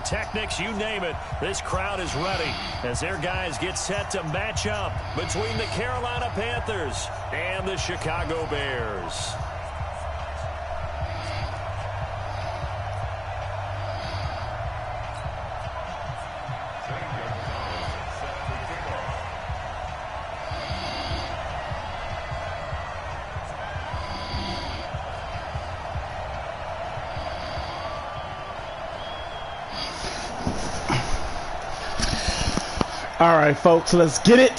pyrotechnics, you name it. This crowd is ready as their guys get set to match up between the Carolina Panthers and the Chicago Bears. All right, folks, let's get it.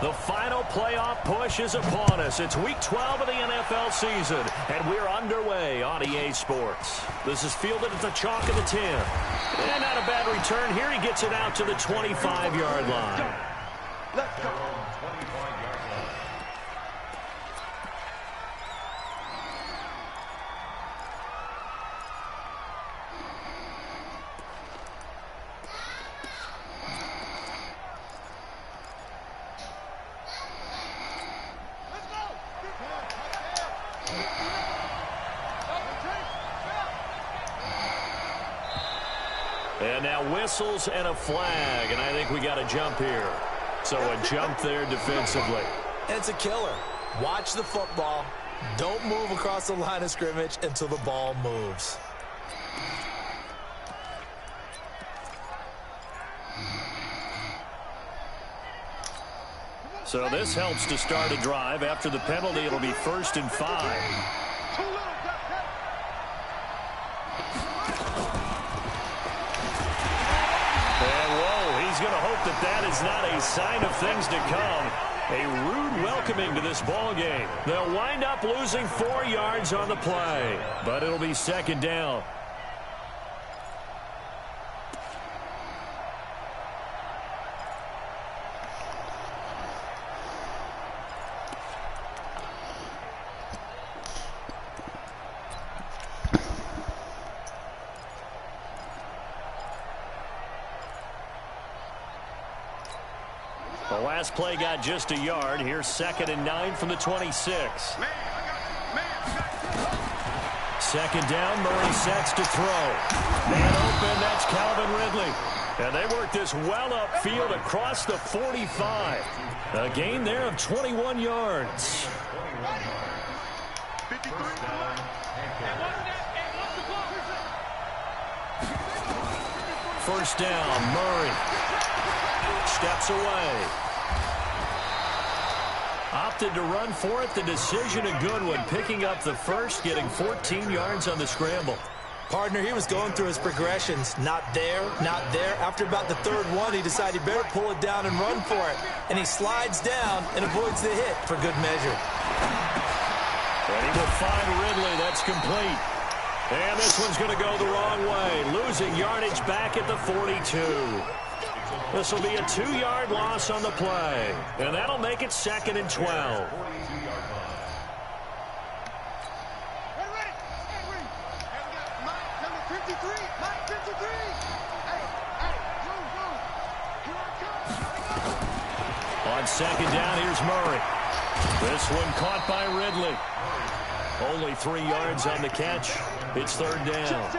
The final playoff push is upon us. It's week 12 of the NFL season, and we're underway on EA Sports. This is fielded at the chalk of the 10. And not a bad return here. He gets it out to the 25-yard line. Let's go. 25-yard line. And now whistles and a flag, and I think we got a jump here. So a jump there defensively. It's a killer. Watch the football. Don't move across the line of scrimmage until the ball moves. So this helps to start a drive. After the penalty, it'll be 1st and 5. He's going to hope that that is not a sign of things to come. A rude welcoming to this ball game. They'll wind up losing 4 yards on the play, but it'll be 2nd down. The last play got just a yard. Here's 2nd and 9 from the 26. 2nd down. Murray sets to throw. Man open. That's Calvin Ridley. And they work this well upfield across the 45. A gain there of 21 yards. First down. Murray steps away. Opted to run for it. The decision a good one. Picking up the first, getting 14 yards on the scramble. Partner, he was going through his progressions. Not there, not there. After about the 3rd one, he decided he better pull it down and run for it. And he slides down and avoids the hit for good measure. And he will find Ridley. That's complete. And this one's going to go the wrong way. Losing yardage back at the 42. This will be a 2-yard loss on the play. And that'll make it 2nd and 12. On 2nd down, here's Murray. This one caught by Ridley. Only 3 yards on the catch. It's 3rd down.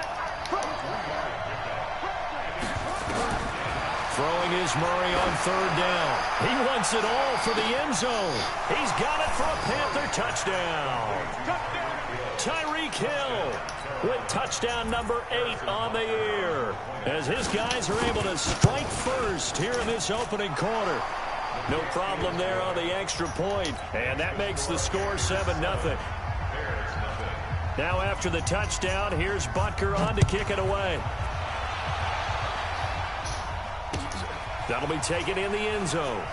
Throwing is Murray on 3rd down. He wants it all for the end zone. He's got it for a Panther touchdown. Tyreek Hill with touchdown number 8 on the year, as his guys are able to strike first here in this opening quarter. No problem there on the extra point, and that makes the score 7-0. Now after the touchdown, here's Butker on to kick it away. That'll be taken in the end zone.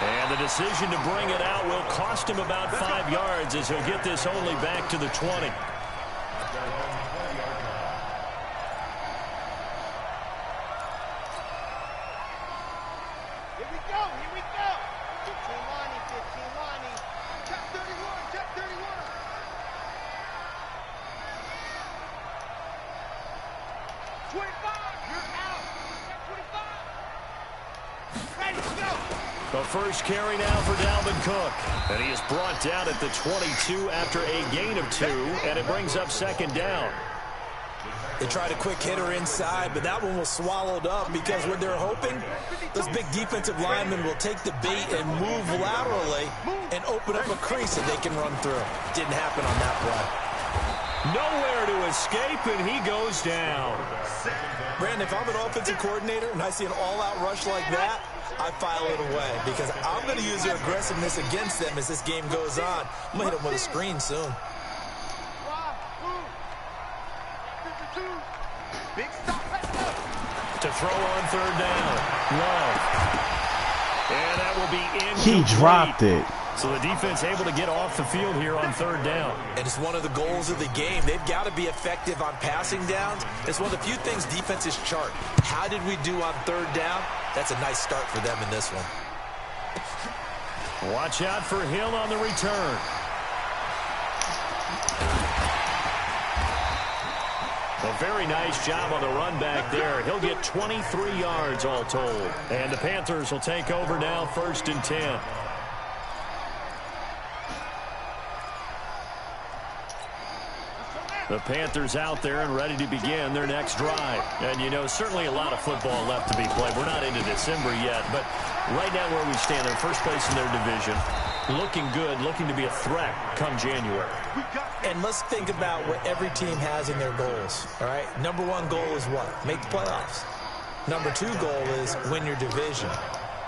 And the decision to bring it out will cost him about 5 yards, as he'll get this only back to the 20. The first carry now for Dalvin Cook. And he is brought down at the 22 after a gain of 2, and it brings up second down. They tried a quick hitter inside, but that one was swallowed up because what they're hoping, those big defensive linemen will take the bait and move laterally and open up a crease that they can run through. Didn't happen on that play. Nowhere to escape, and he goes down. Brandon, if I'm an offensive coordinator and I see an all-out rush like that, I file it away because I'm going to use their aggressiveness against them as this game goes on. I'm going to hit them with a screen soon. To throw on third down. Love. And that will be incomplete. He dropped it. So the defense able to get off the field here on third down. And it's one of the goals of the game. They've got to be effective on passing downs. It's one of the few things defenses chart. How did we do on third down? That's a nice start for them in this one. Watch out for Hill on the return. A very nice job on the run back there. He'll get 23 yards all told. And the Panthers will take over now, 1st and 10. The Panthers out there and ready to begin their next drive. And, you know, certainly a lot of football left to be played. We're not into December yet, but right now where we stand, they're first place in their division. Looking good, looking to be a threat come January. And let's think about what every team has in their goals, all right? Number 1 goal is what? Make the playoffs. Number 2 goal is win your division.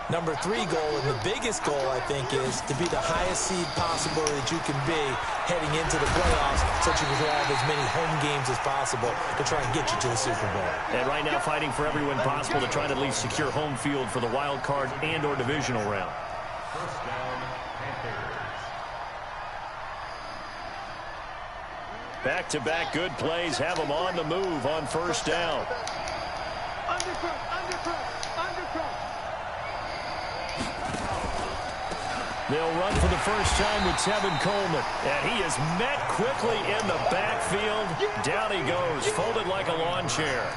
Number 3 goal, and the biggest goal, I think, is to be the highest seed possible that you can be heading into the playoffs so that you can have as many home games as possible to try and get you to the Super Bowl. And right now fighting for every win possible to try to at least secure home field for the wild card and or divisional round. First down, Panthers. Back-to-back good plays have them on the move on first down. They'll run for the first time with Tevin Coleman. And he is met quickly in the backfield. Down he goes, folded like a lawn chair.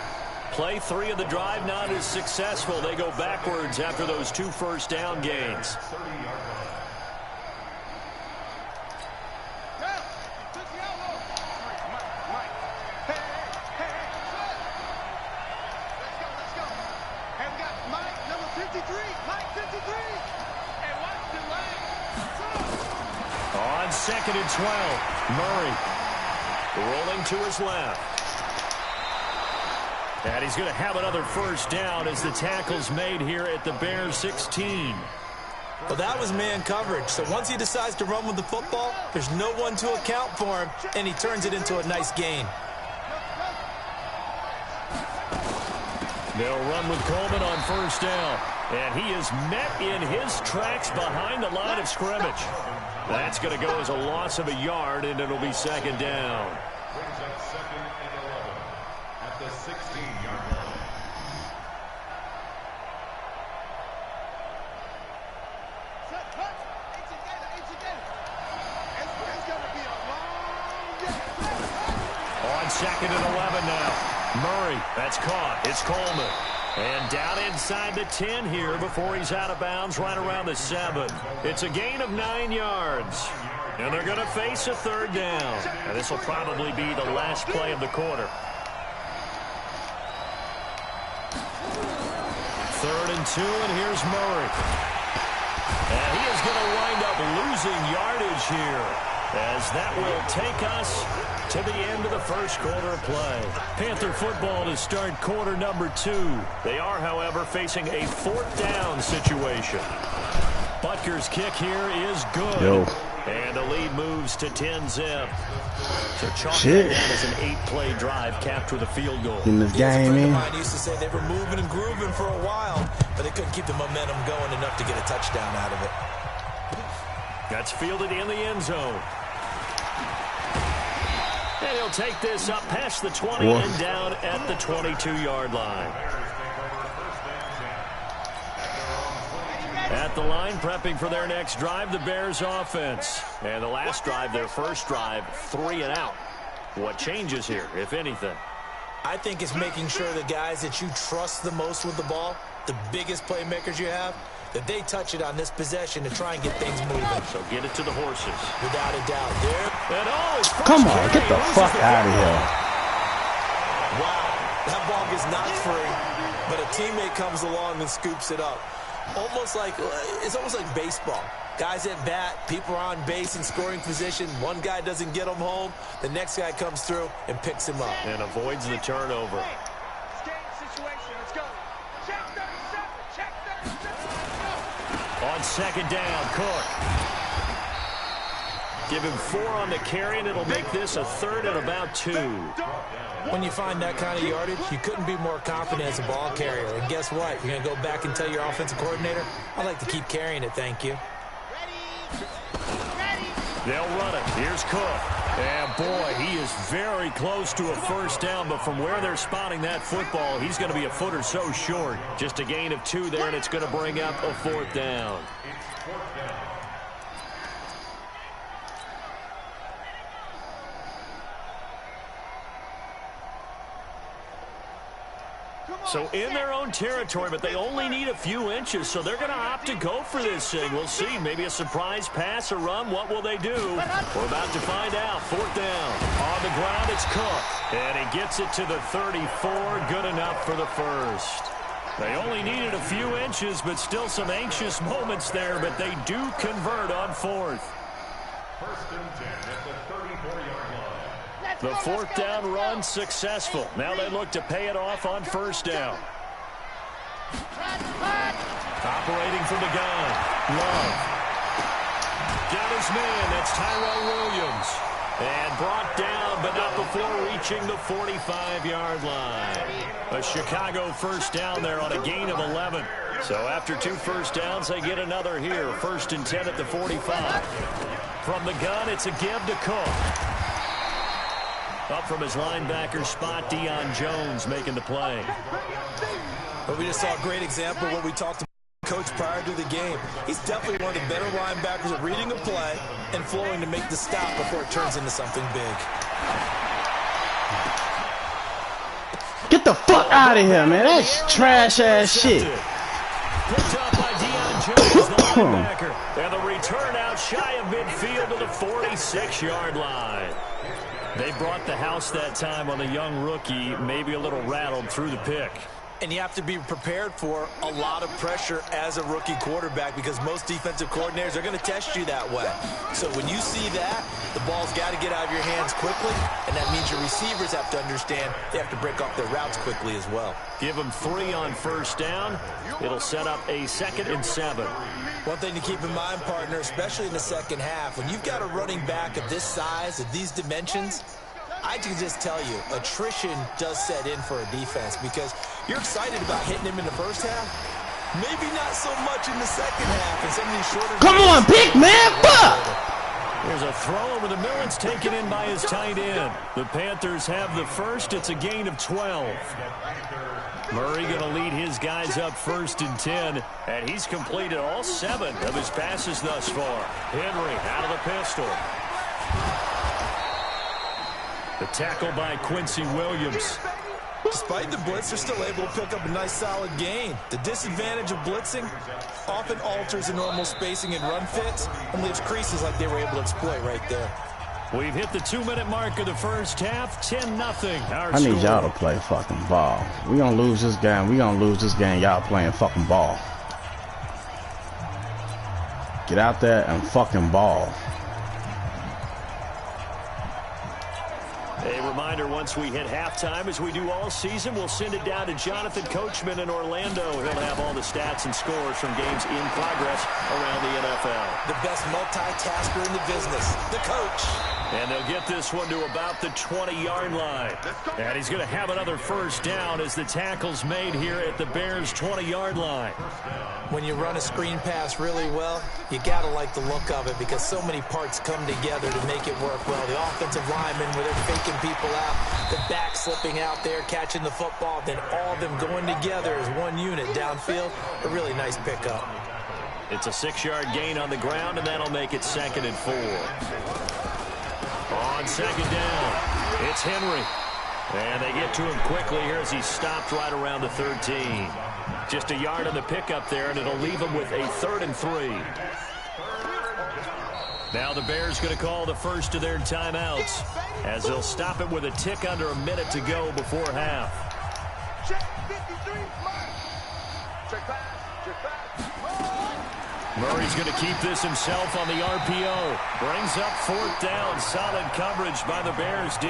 Play 3 of the drive not as successful. They go backwards after those 2 first down gains. On 2nd and 12, Murray rolling to his left. And he's going to have another first down as the tackle's made here at the Bears 16. Well, that was man coverage. So once he decides to run with the football, there's no one to account for him, and he turns it into a nice gain. They'll run with Coleman on first down. And he is met in his tracks behind the line of scrimmage. That's going to go as a loss of a yard, and it'll be second down. Brings up 2nd and 11 at the 16-yard line. On 2nd and 11 now. Murray, that's caught. It's Coleman. And down inside the 10 here before he's out of bounds right around the 7. It's a gain of 9 yards. And they're going to face a third down. And this will probably be the last play of the quarter. 3rd and 2, and here's Murray. And he is going to wind up losing yardage here, as that will take us to the end of the first quarter of play. Panther football to start quarter number 2. They are, however, facing a 4th down situation. Butker's kick here is good. And the lead moves to 10-zip. So chalk that down as an 8-play drive capped with a field goal. In this game, man. Mine used to say they were moving and grooving for a while, but they couldn't keep the momentum going enough to get a touchdown out of it. That's fielded in the end zone. And he'll take this up past the 20 and down at the 22-yard line. At the line, prepping for their next drive, the Bears offense. And the last drive, their first drive, 3 and out. What changes here, if anything? I think it's making sure the guys that you trust the most with the ball, the biggest playmakers you have, that they touch it on this possession to try and get things moving. So get it to the horses. Without a doubt. There. Come on, get the fuck out of here. Wow, that ball gets knocked free, but a teammate comes along and scoops it up. It's almost like baseball. Guys at bat, people are on base in scoring position. One guy doesn't get him home. The next guy comes through and picks him up. And avoids the turnover. On second down, Cook. Give him 4 on the carry, and it'll make this a 3rd and about 2. When you find that kind of yardage, you couldn't be more confident as a ball carrier. And guess what? You're going to go back and tell your offensive coordinator, I'd like to keep carrying it, thank you. They'll run it. Here's Cook. And, boy, he is very close to a first down, but from where they're spotting that football, he's going to be a foot or so short. Just a gain of 2 there, and it's going to bring up a 4th down. So in their own territory, but they only need a few inches, so they're going to opt to go for this thing. We'll see. Maybe a surprise pass or run. What will they do? We're about to find out. 4th down. On the ground, it's Cook. And he gets it to the 34. Good enough for the first. They only needed a few inches, but still some anxious moments there, but they do convert on 4th. 1st and 10 at the 34-yard line. The 4th down run successful. Now they look to pay it off on 1st down. Operating from the gun. Love. Got his man. That's Tyrell Williams. And brought down, but not before reaching the 45-yard line. A Chicago 1st down there on a gain of 11. So after 2 first downs, they get another here. 1st and 10 at the 45. From the gun, it's a give to Cook. Up from his linebacker spot, Deion Jones making the play. But we just saw a great example of what we talked about Coach prior to the game. He's definitely one of the better linebackers at reading a play and flowing to make the stop before it turns into something big. Get the fuck out of here, man. That's trash-ass shit. Picked up by Deion Jones, the linebacker. And the return out shy of midfield to the 46-yard line. They brought the house that time on the young rookie, maybe a little rattled through the pick. And you have to be prepared for a lot of pressure as a rookie quarterback because most defensive coordinators are going to test you that way. So when you see that, the ball's got to get out of your hands quickly, and that means your receivers have to understand they have to break off their routes quickly as well. Give them 3 on 1st down. It'll set up a 2nd and 7. One thing to keep in mind, partner, especially in the second half, when you've got a running back of this size, of these dimensions, I can just tell you, attrition does set in for a defense because you're excited about hitting him in the first half. Maybe not so much in the second half. And some of these shorter. Come on, pick, man. Fuck! There's a throw over the middle. It's taken in by his tight end. The Panthers have the first. It's a gain of 12. Murray going to lead his guys up 1st and 10. And he's completed all 7 of his passes thus far. Henry out of the pistol. The tackle by Quincy Williams. Despite the blitz, they're still able to pick up a nice solid gain. The disadvantage of blitzing often alters the normal spacing and run fits and leaves creases like they were able to exploit right there. We've hit the 2-minute mark of the first half, 10-0. I need y'all to play fucking ball. We gonna lose this game. We gonna lose this game. Y'all playing fucking ball. Get out there and fucking ball. A reminder, once we hit halftime, as we do all season, we'll send it down to Jonathan Coachman in Orlando. He'll have all the stats and scores from games in progress around the NFL. The best multitasker in the business, the coach. And they'll get this one to about the 20-yard line. And he's going to have another first down as the tackle's made here at the Bears' 20-yard line. When you run a screen pass really well, you got to like the look of it because so many parts come together to make it work well. The offensive linemen, where they're faking people out, the back slipping out there, catching the football, then all of them going together as one unit downfield. A really nice pickup. It's a 6-yard gain on the ground, and that'll make it 2nd and 4. On 2nd down, it's Henry. And they get to him quickly here as he's stopped right around the 13. Just a yard on the pickup there, and it'll leave them with a 3rd and 3. Now the Bears going to call the first of their timeouts as they'll stop it with a tick under a minute to go before half. Murray's going to keep this himself on the RPO. Brings up 4th down. Solid coverage by the Bears D.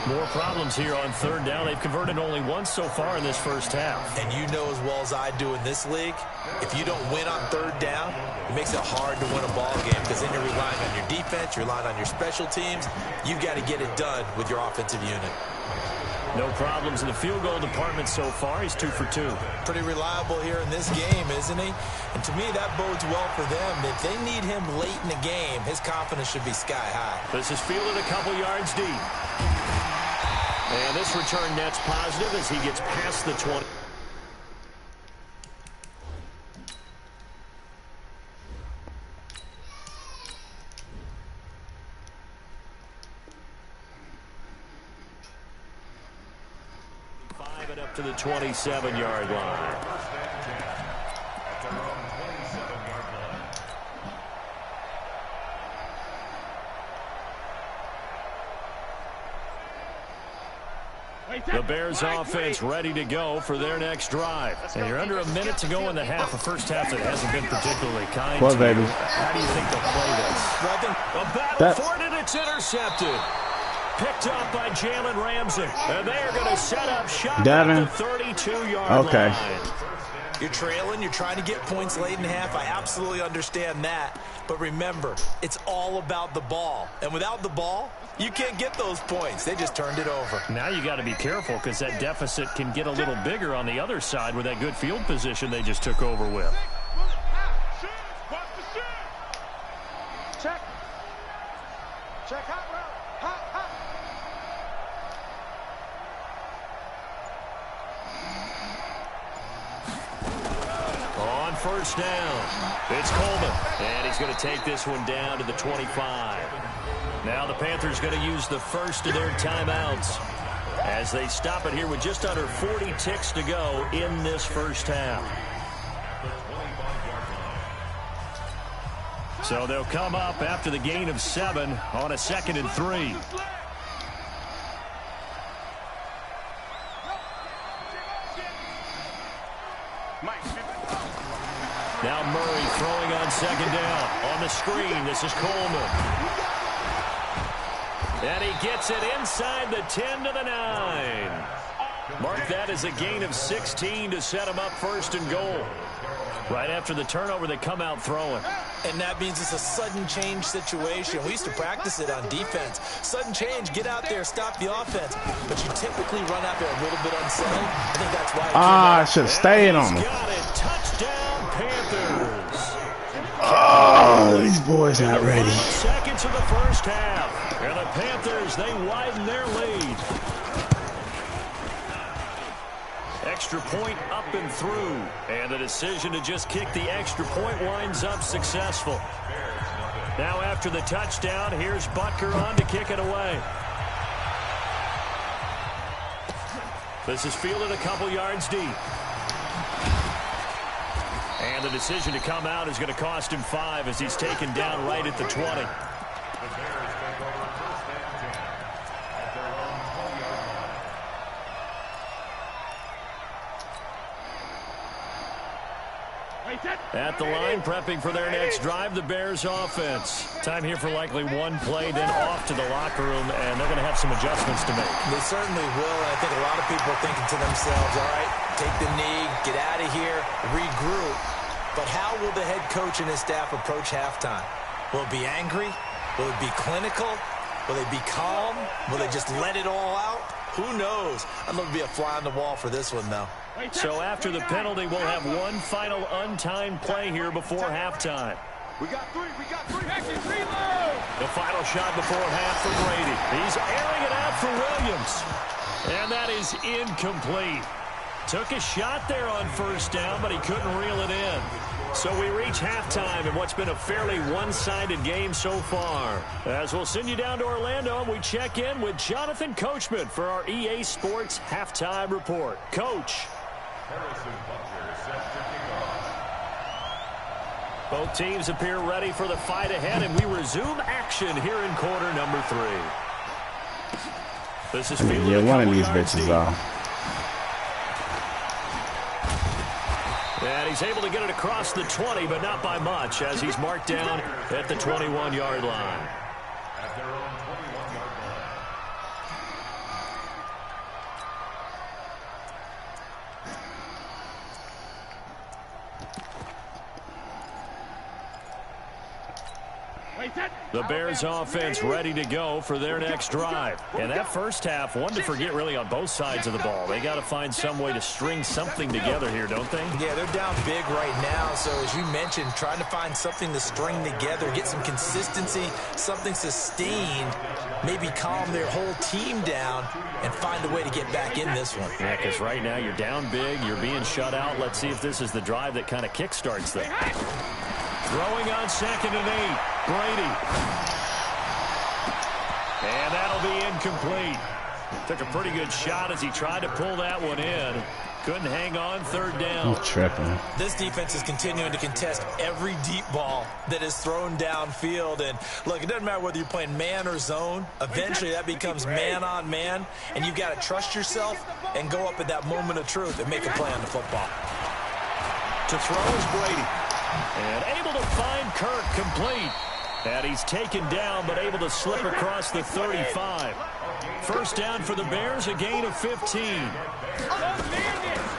More problems here on 3rd down. They've converted only once so far in this first half. And you know as well as I do in this league, if you don't win on 3rd down, it makes it hard to win a ball game because then you're relying on your defense, you're relying on your special teams. You've got to get it done with your offensive unit. No problems in the field goal department so far. He's 2 for 2. Pretty reliable here in this game, isn't he? And to me, that bodes well for them. If they need him late in the game, his confidence should be sky high. This is fielded a couple yards deep. And this return net's positive as he gets past the 20. Up to the 27-yard line. The Bears offense ready to go for their next drive. And you're under a minute to go in the half. A first half that hasn't been particularly kind to you. How do you think they'll play this? A battle for it, and it's intercepted. Picked up by Jalen Ramsey. And they are going to set up shot at the 32-yard line. You're trailing. You're trying to get points late in half. I absolutely understand that. But remember, it's all about the ball. And without the ball, you can't get those points. They just turned it over. Now you got to be careful because that deficit can get a little bigger on the other side with that good field position they just took over with. Check. Check hot route. Hot. On first down, it's Coleman, and he's going to take this one down to the 25. Now the Panthers going to use the first of their timeouts as they stop it here with just under 40 ticks to go in this first half. So they'll come up after the gain of 7 on a 2nd and 3. Now Murray throwing on 2nd down. On the screen, this is Coleman. And he gets it inside the 10 to the 9. Mark that as a gain of 16 to set him up 1st and goal. Right after the turnover, they come out throwing. And that means it's a sudden change situation. We used to practice it on defense. Sudden change, get out there, stop the offense. But you typically run out there a little bit unsettled. I think that's why. I should have stayed on him. Got it. Touchdown, Panthers. Oh, these boys not ready. Seconds of the first half. And the Panthers, they widen their lead. Extra point up and through. And the decision to just kick the extra point winds up successful. Now after the touchdown, here's Butker on to kick it away. This is fielded a couple yards deep. And the decision to come out is going to cost him 5 as he's taken down right at the 20. At the line, prepping for their next drive, the Bears offense. Time here for likely one play, then off to the locker room, and they're going to have some adjustments to make. They certainly will, and I think a lot of people are thinking to themselves, all right, take the knee, get out of here, regroup. But how will the head coach and his staff approach halftime? Will it be angry? Will it be clinical? Will they be calm? Will they just let it all out? Who knows? I'd love to be a fly on the wall for this one, though. So after the penalty, we'll have one final untimed play here before halftime. We got three. Action, reload. The final shot before half for Brady. He's airing it out for Williams. And that is incomplete. Took a shot there on first down, but he couldn't reel it in. So we reach halftime in what's been a fairly one-sided game so far. As we'll send you down to Orlando, we check in with Jonathan Coachman for our EA Sports Halftime Report. Coach. Both teams appear ready for the fight ahead, and we resume action here in quarter number 3. This is Yeah, one of these bitches are. And he's able to get it across the 20, but not by much, as he's marked down at the 21-yard line. At their own 21-yard line. The Bears offense ready to go for their next drive. And that first half, one to forget really on both sides of the ball. They got to find some way to string something together here, don't they? Yeah, they're down big right now. So as you mentioned, trying to find something to string together, get some consistency, something sustained, maybe calm their whole team down and find a way to get back in this one. Yeah, because right now you're down big, you're being shut out. Let's see if this is the drive that kind of kickstarts them. Throwing on 2nd and 8, Brady. And that'll be incomplete. Took a pretty good shot as he tried to pull that one in. Couldn't hang on 3rd down. He's tripping. This defense is continuing to contest every deep ball that is thrown downfield. And look, it doesn't matter whether you're playing man or zone. Eventually that becomes man on man. And you've got to trust yourself and go up at that moment of truth and make a play on the football. To throw is Brady. And able to find Kirk complete. And he's taken down, but able to slip across the 35. First down for the Bears, a gain of 15.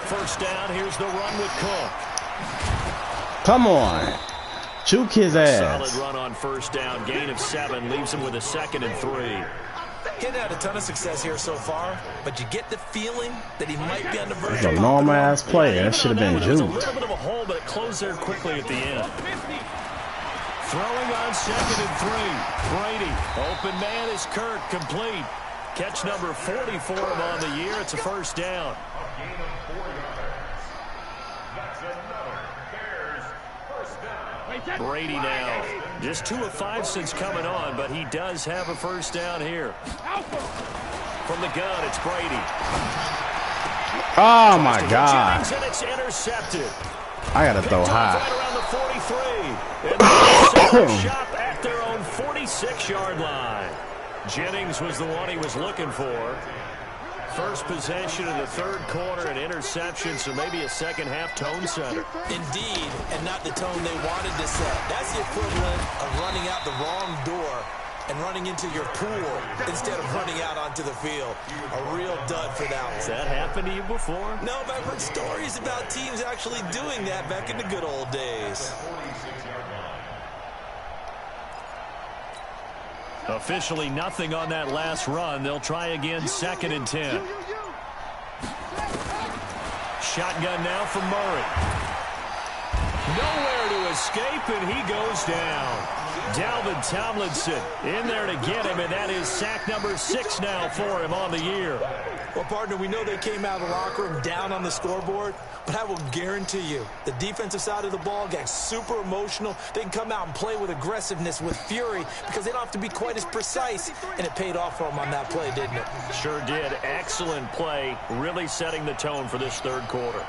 First down, here's the run with Cook. Come on. Juke his ass. Solid run on first down, gain of 7, leaves him with a 2nd and 3. He hasn't had a ton of success here so far, but you get the feeling that he might be on the verge. It's a normal ass play. That should have been It was a juked. little bit of a hole, but it closed there quickly at the end. Throwing on 2nd and 3. Brady. Open man is Kirk, complete. Catch number 40 for him on the year. It's a first down. A gain of 4 yards. That's another Bears first down. Brady now. Just 2 of 5 since coming on, but he does have a first down here. From the gun, it's Brady. Oh, my God. Jennings, and it's intercepted. I got to throw high. Right around the 43. And the shot at their own 46-yard line. Jennings was the one he was looking for. First possession in the 3rd quarter, an interception, so maybe a second-half tone setter. Indeed, and not the tone they wanted to set. That's the equivalent of running out the wrong door and running into your pool instead of running out onto the field. A real dud for that one. Has that happened to you before? No, but I've heard stories about teams actually doing that back in the good old days. Officially nothing on that last run. They'll try again, 2nd and 10. Shotgun now for Murray. Nowhere to escape, and he goes down. Dalvin Tomlinson in there to get him, and that is sack number 6 now for him on the year. Well, partner, we know they came out of the locker room down on the scoreboard, but I will guarantee you the defensive side of the ball got super emotional. They can come out and play with aggressiveness, with fury, because they don't have to be quite as precise, and it paid off for them on that play, didn't it? Sure did. Excellent play, really setting the tone for this 3rd quarter.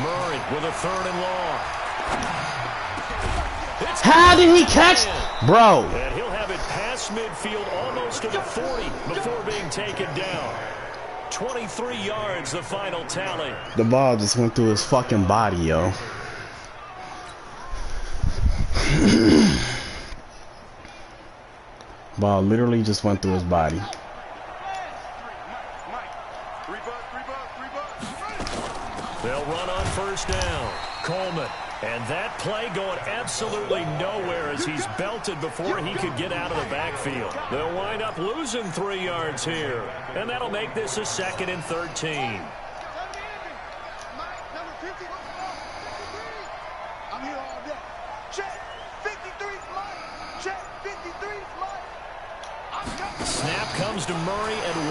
Murray with a 3rd and long. How did he catch? Bro. And he'll have it past midfield almost to the 40 before being taken down. 23 yards, the final tally. The ball just went through his fucking body, yo. Ball literally just went through his body. They'll run on first down. Coleman. And that play going absolutely nowhere as he's belted before he could get out of the backfield. They'll wind up losing 3 yards here. And that'll make this a 2nd and 13. I'm here all day. Check. 53's mine. Check. 53's mine. Snap comes to Murray at 1.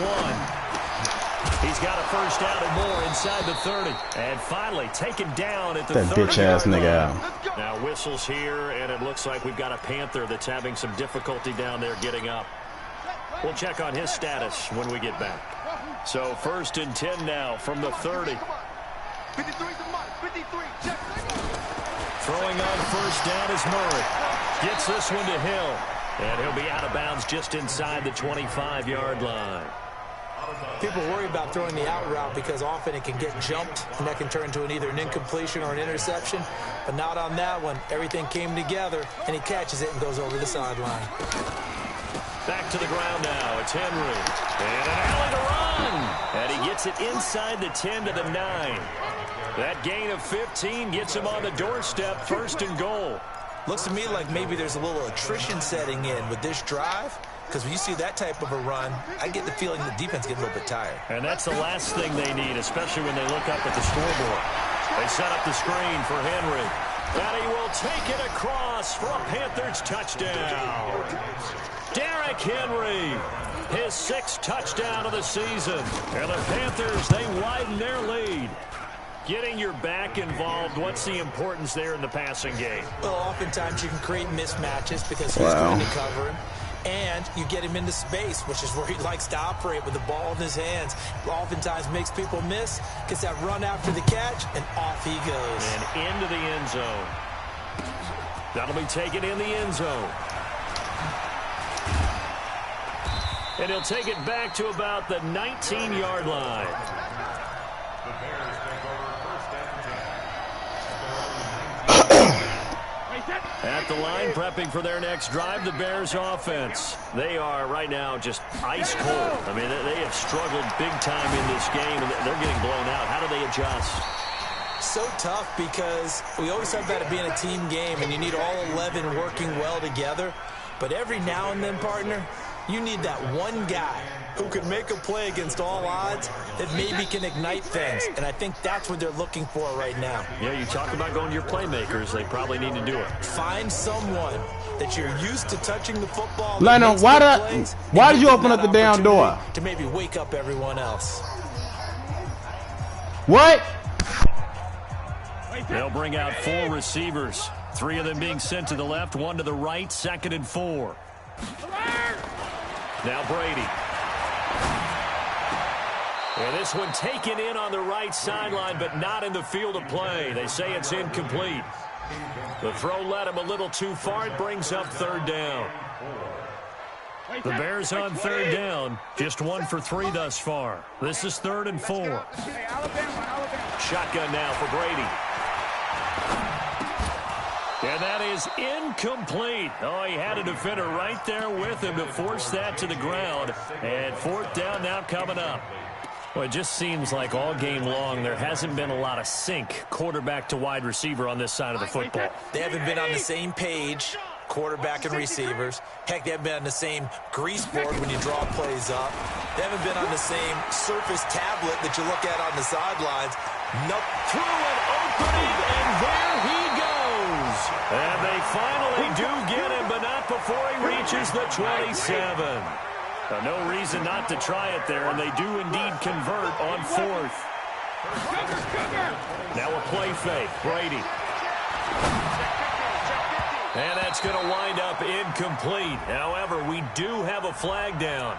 He's got a first down and more inside the 30. And finally taken down at the 30. That bitch-ass nigga out. Now whistles here, and it looks like we've got a Panther that's having some difficulty down there getting up. We'll check on his status when we get back. So 1st and 10 now from the 30. 53's a must. 53. Check. Throwing on 1st down is Murray. Gets this one to Hill. And he'll be out of bounds just inside the 25-yard line. People worry about throwing the out route because often it can get jumped, and that can turn into either an incompletion or an interception. But not on that one. Everything came together, and he catches it and goes over the sideline. Back to the ground now. It's Henry. And an alley to run. And he gets it inside the 10 to the 9. That gain of 15 gets him on the doorstep, 1st and goal. Looks to me like maybe there's a little attrition setting in with this drive, because when you see that type of a run, I get the feeling the defense gets a little bit tired. And that's the last thing they need, especially when they look up at the scoreboard. They set up the screen for Henry. And he will take it across for a Panthers touchdown. Derrick Henry, his 6th touchdown of the season. And the Panthers, they widen their lead. Getting your back involved, what's the importance there in the passing game? Well, oftentimes you can create mismatches because he's going to cover him. And you get him into space, which is where he likes to operate with the ball in his hands. Oftentimes makes people miss, gets that run after the catch, and off he goes. And into the end zone. That'll be taken in the end zone. And he'll take it back to about the 19-yard line. The Bears take over 1st and 10. At the line, prepping for their next drive, the Bears offense. They are right now just ice cold. I mean, they have struggled big time in this game, and they're getting blown out. How do they adjust? So tough because we always talk about it being a team game, and you need all 11 working well together. But every now and then, partner, you need that one guy who can make a play against all odds that maybe can ignite things. And I think that's what they're looking for right now. Yeah, you talk about going to your playmakers. They probably need to do it. Find someone that you're used to touching the football. Leno, why did you open up the damn door? To maybe wake up everyone else. What? They'll bring out 4 receivers. 3 of them being sent to the left, 1 to the right, 2nd and 4. Now Brady. And this one taken in on the right sideline, but not in the field of play. They say it's incomplete. The throw led him a little too far. It brings up 3rd down. The Bears on 3rd down. Just 1 for 3 thus far. This is 3rd and 4. Shotgun now for Brady. And that is incomplete. Oh, he had a defender right there with him to force that to the ground. And 4th down now coming up. Well, it just seems like all game long there hasn't been a lot of sync quarterback to wide receiver on this side of the football. They haven't been on the same page, quarterback and receivers. Heck, they haven't been on the same grease board when you draw plays up. They haven't been on the same surface tablet that you look at on the sidelines. Nope. Through an opening, and there he goes. And they finally do get him, but not before he reaches the 27. No reason not to try it there, and they do indeed convert on 4th. Now a play fake. Brady. And that's going to wind up incomplete. However, we do have a flag down.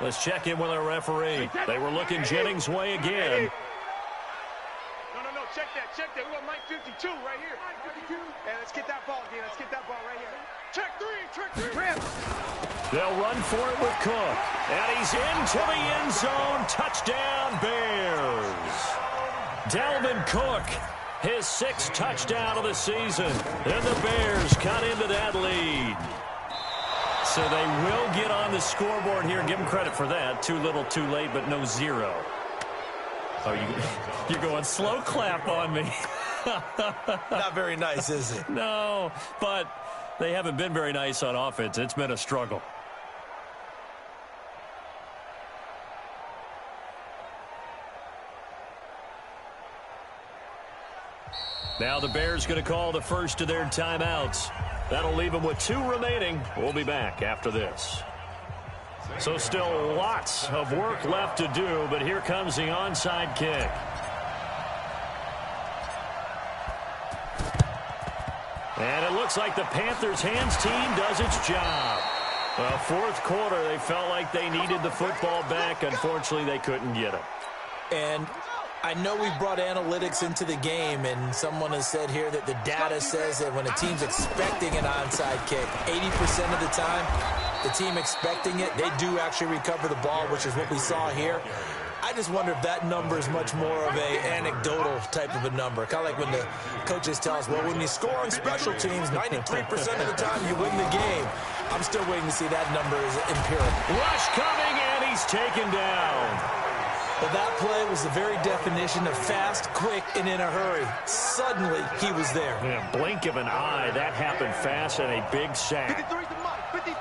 Let's check in with our referee. They were looking Jennings' way again. No, check that. We got Mike 52 right here. 52. And let's get that ball again. Let's get that ball right here. Check 3. Rip. They'll run for it with Cook. And he's into the end zone. Touchdown, Bears. Dalvin Cook, his 6th touchdown of the season. And the Bears cut into that lead. So they will get on the scoreboard here. Give them credit for that. Too little, too late, but no 0. Oh, you're going slow clap on me. Not very nice, is it? No, but they haven't been very nice on offense. It's been a struggle. Now the Bears going to call the first of their timeouts. That'll leave them with 2 remaining. We'll be back after this. So still lots of work left to do, but here comes the onside kick. And it looks like the Panthers' hands team does its job. Well, fourth quarter, they felt like they needed the football back. Unfortunately, they couldn't get it. And I know we've brought analytics into the game, and someone has said here that the data says that when a team's expecting an onside kick, 80% of the time, the team expecting it, they do actually recover the ball, which is what we saw here. I just wonder if that number is much more of a anecdotal type of a number. Kind of like when the coaches tell us, well, when you score on special teams, 93% of the time you win the game. I'm still waiting to see that number as empirical. Rush coming, and he's taken down. Well, that play was the very definition of fast, quick, and in a hurry. Suddenly, he was there. In a blink of an eye, that happened fast and a big sack. 53.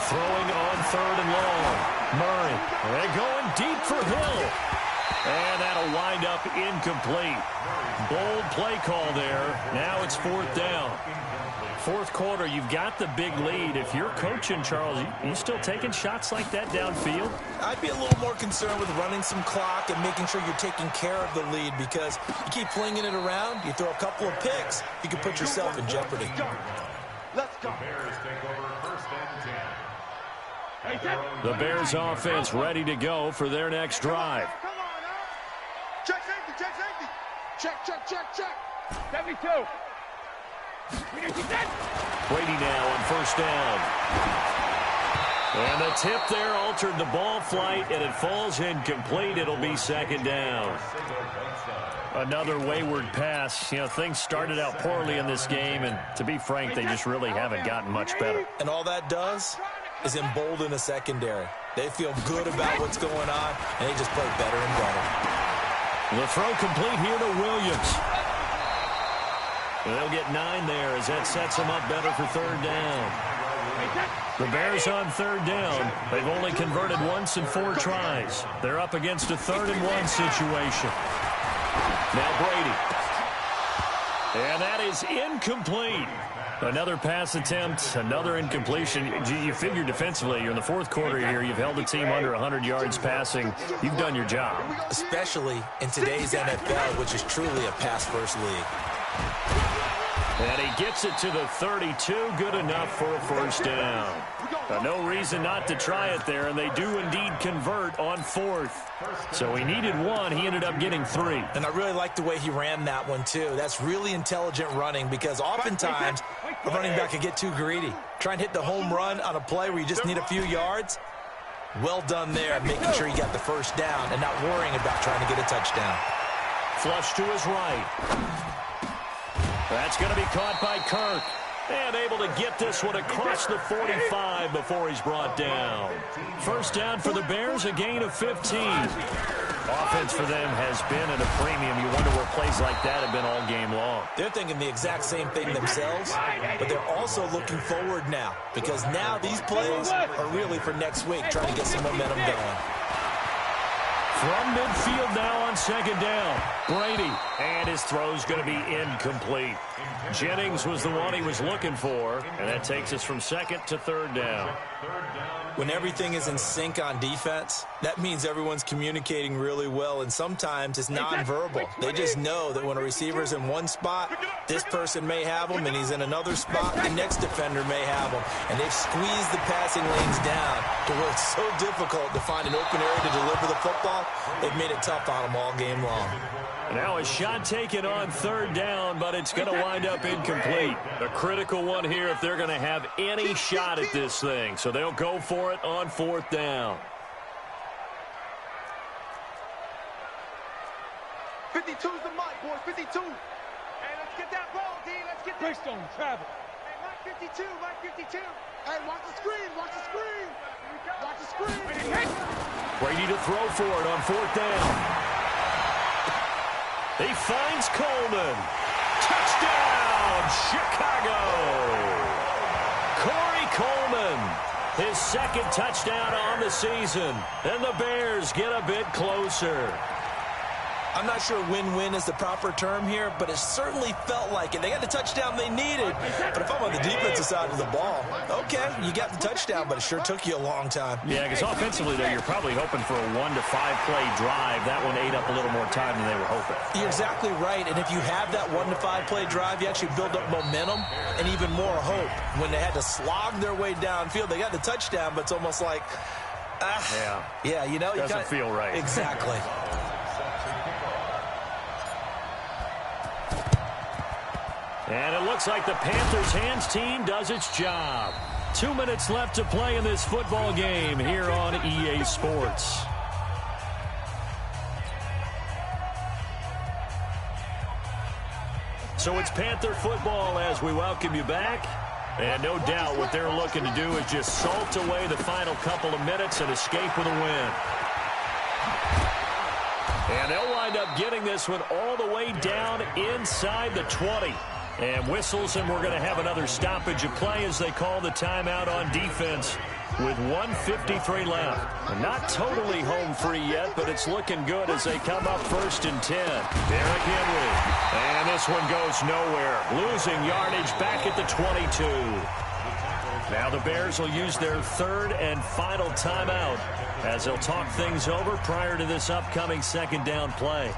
Throwing on third and long. Murray, they're going deep for Hill. And that'll wind up incomplete. Bold play call there. Now it's fourth down. Fourth quarter, you've got the big lead. If you're coaching, Charles, you still taking shots like that downfield? I'd be a little more concerned with running some clock and making sure you're taking care of the lead, because you keep flinging it around, you throw a couple of picks, you can put yourself in jeopardy. Let's go. Bears take over first and 10. The Bears offense ready to go for their next drive. Come on, huh? Check safety, check safety. Check. 72. Brady now on first down. And the tip there altered the ball flight, and it falls incomplete. It'll be second down. Another wayward pass. You know, things started out poorly in this game, and to be frank, they just really haven't gotten much better. And all that does is embolden the secondary. They feel good about what's going on, and they just play better and better. The throw complete here to Williams. They'll get 9 there as that sets them up better for third down. The Bears on third down. They've only converted once in 4 tries. They're up against a 3rd and 1 situation. Now Brady. And that is incomplete. Another pass attempt, another incompletion. You figure defensively, you're in the fourth quarter here. You've held the team under 100 yards passing. You've done your job. Especially in today's NFL, which is truly a pass-first league. And he gets it to the 32. Good enough for a first down. No reason not to try it there, and they do indeed convert on 4th. So he needed 1. He ended up getting 3. And I really like the way he ran that one, too. That's really intelligent running, because oftentimes a running back can get too greedy. Try and hit the home run on a play where you just need a few yards. Well done there, making sure he got the first down and not worrying about trying to get a touchdown. Flush to his right. That's going to be caught by Kirk. And able to get this one across the 45 before he's brought down. First down for the Bears, a gain of 15. Offense for them has been at a premium. You wonder where plays like that have been all game long. They're thinking the exact same thing themselves, but they're also looking forward now, because now these plays are really for next week, trying to get some momentum going. From midfield now on second down, Brady, and his throw's going to be incomplete. Jennings was the one he was looking for, and that takes us from second to third down. When everything is in sync on defense, that means everyone's communicating really well, and sometimes it's nonverbal. They just know that when a receiver's in one spot, this person may have him, and he's in another spot, the next defender may have him. And they've squeezed the passing lanes down to where it's so difficult to find an open area to deliver the football. They've made it tough on them all game long. Now a shot taken on third down, but it's going to wind up incomplete. A critical one here if they're going to have any shot at this thing. So they'll go for it on fourth down. 52's the mic, boys. 52. Hey, let's get that ball, D. Let's get that. Greystone, travel. Hey, Mike 52, Mike 52. Hey, watch the screen, watch the screen. Watch the screen. Brady to throw for it on fourth down. He finds Coleman. Touchdown, Chicago. Corey Coleman, his second touchdown on the season. And the Bears get a bit closer. I'm not sure win-win is the proper term here, but it certainly felt like it. They got the touchdown they needed, but if I'm on the defensive side of the ball, okay, you got the touchdown, but it sure took you a long time. Yeah, because offensively, though, you're probably hoping for a 1 to 5 play drive. That one ate up a little more time than they were hoping. You're exactly right, and if you have that 1 to 5 play drive, you actually build up momentum and even more hope. When they had to slog their way downfield, they got the touchdown, but it's almost like, yeah, you know, doesn't feel right. Exactly. And it looks like the Panthers hands team does its job. 2 minutes left to play in this football game here on EA Sports. So it's Panther football as we welcome you back. And no doubt what they're looking to do is just salt away the final couple of minutes and escape with a win. And they'll wind up getting this one all the way down inside the 20. And whistles, and we're going to have another stoppage of play as they call the timeout on defense with 1:53 left. And not totally home free yet, but it's looking good as they come up 1st and 10. Derrick Henry. And this one goes nowhere. Losing yardage back at the 22. Now the Bears will use their 3rd and final timeout as they'll talk things over prior to this upcoming 2nd down play.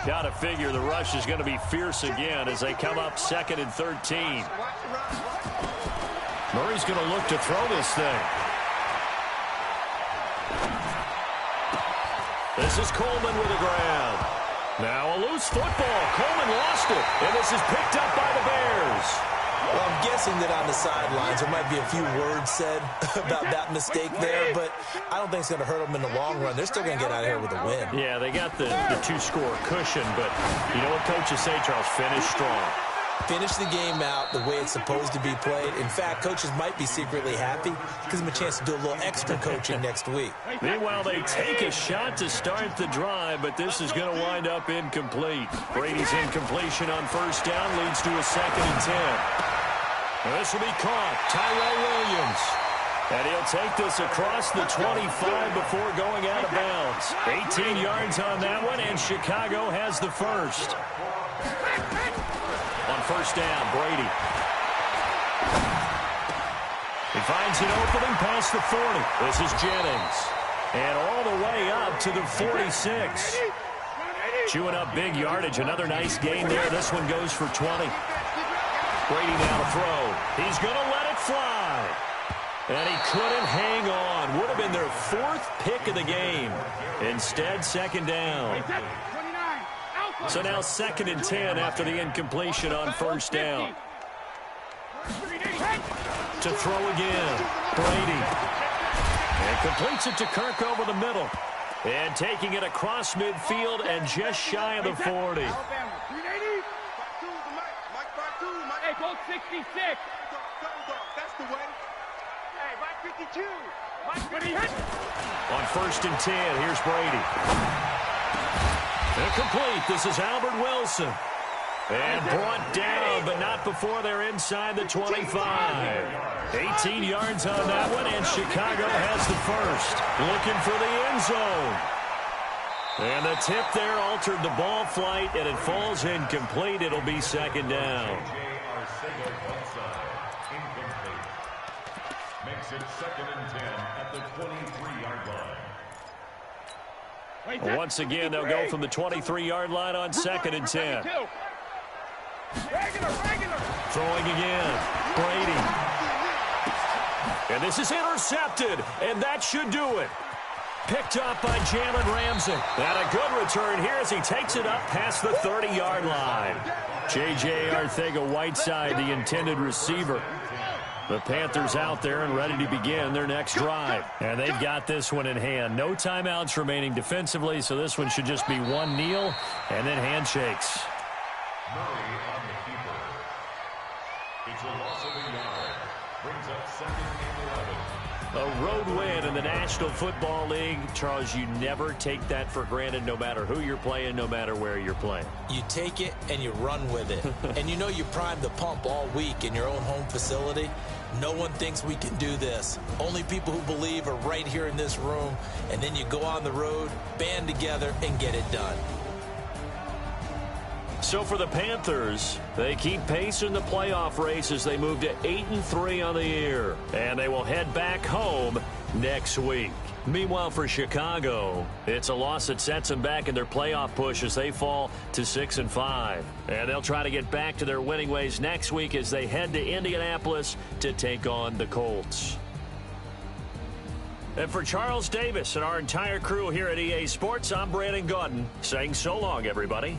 Got to figure the rush is going to be fierce again as they come up 2nd and 13. Murray's going to look to throw this thing. This is Coleman with a grab. Now a loose football. Coleman lost it, and this is picked up by the Bears. Well, I'm guessing that on the sidelines there might be a few words said about that mistake there, but I don't think it's going to hurt them in the long run. They're still going to get out of here with a win. Yeah, they got the 2-score cushion, but you know what coaches say, Charles? Finish strong. Finish the game out the way it's supposed to be played. In fact, coaches might be secretly happy. Gives them a chance to do a little extra coaching next week. Meanwhile, they take a shot to start the drive, but this is going to wind up incomplete. Brady's incompletion on 1st down leads to a 2nd and 10. Now this will be caught. Tyrell Williams. And he'll take this across the 25 before going out of bounds. 18 yards on that one, and Chicago has the first. On 1st down, Brady. He finds an opening past the 40. This is Jennings. And all the way up to the 46. Chewing up big yardage. Another nice gain there. This one goes for 20. Brady now to throw. He's going to let it fly. And he couldn't hang on. Would have been their 4th pick of the game. Instead, 2nd down. So now 2nd and 10 after the incompletion on 1st down. To throw again. Brady. And completes it to Kirk over the middle. And taking it across midfield and just shy of the 40. Hey, go 66. That's the way. Hey, Mike 52. On 1st and 10, here's Brady. Incomplete. This is Albert Wilson. And brought down, but not before they're inside the 25. 18 yards on that one, and Chicago has the first. Looking for the end zone. And the tip there altered the ball flight, and it falls incomplete. It'll be 2nd down. Makes it 2nd and 10 at the 23-yard line. Once again, they'll go from the 23-yard line on 2nd and 10. Throwing again. Brady. And this is intercepted, and that should do it. Picked up by Jalen Ramsey. And a good return here as he takes it up past the 30-yard line. J.J. Arcega-Whiteside, the intended receiver. The Panthers out there and ready to begin their next drive. And they've got this one in hand. No timeouts remaining defensively, so this one should just be one kneel and then handshakes. Murray on the keeper. It's a loss of a yard. Brings up 2nd and 11. A road win in the National Football League. Charles, you never take that for granted no matter who you're playing, no matter where you're playing. You take it and you run with it. And you know you primed the pump all week in your own home facility. No one thinks we can do this. Only people who believe are right here in this room. And then you go on the road, band together, and get it done. So for the Panthers, they keep pace in the playoff race as they move to 8-3 on the year. And they will head back home next week. Meanwhile, for Chicago, it's a loss that sets them back in their playoff push as they fall to 6-5. And they'll try to get back to their winning ways next week as they head to Indianapolis to take on the Colts. And for Charles Davis and our entire crew here at EA Sports, I'm Brandon Gaudin saying so long, everybody.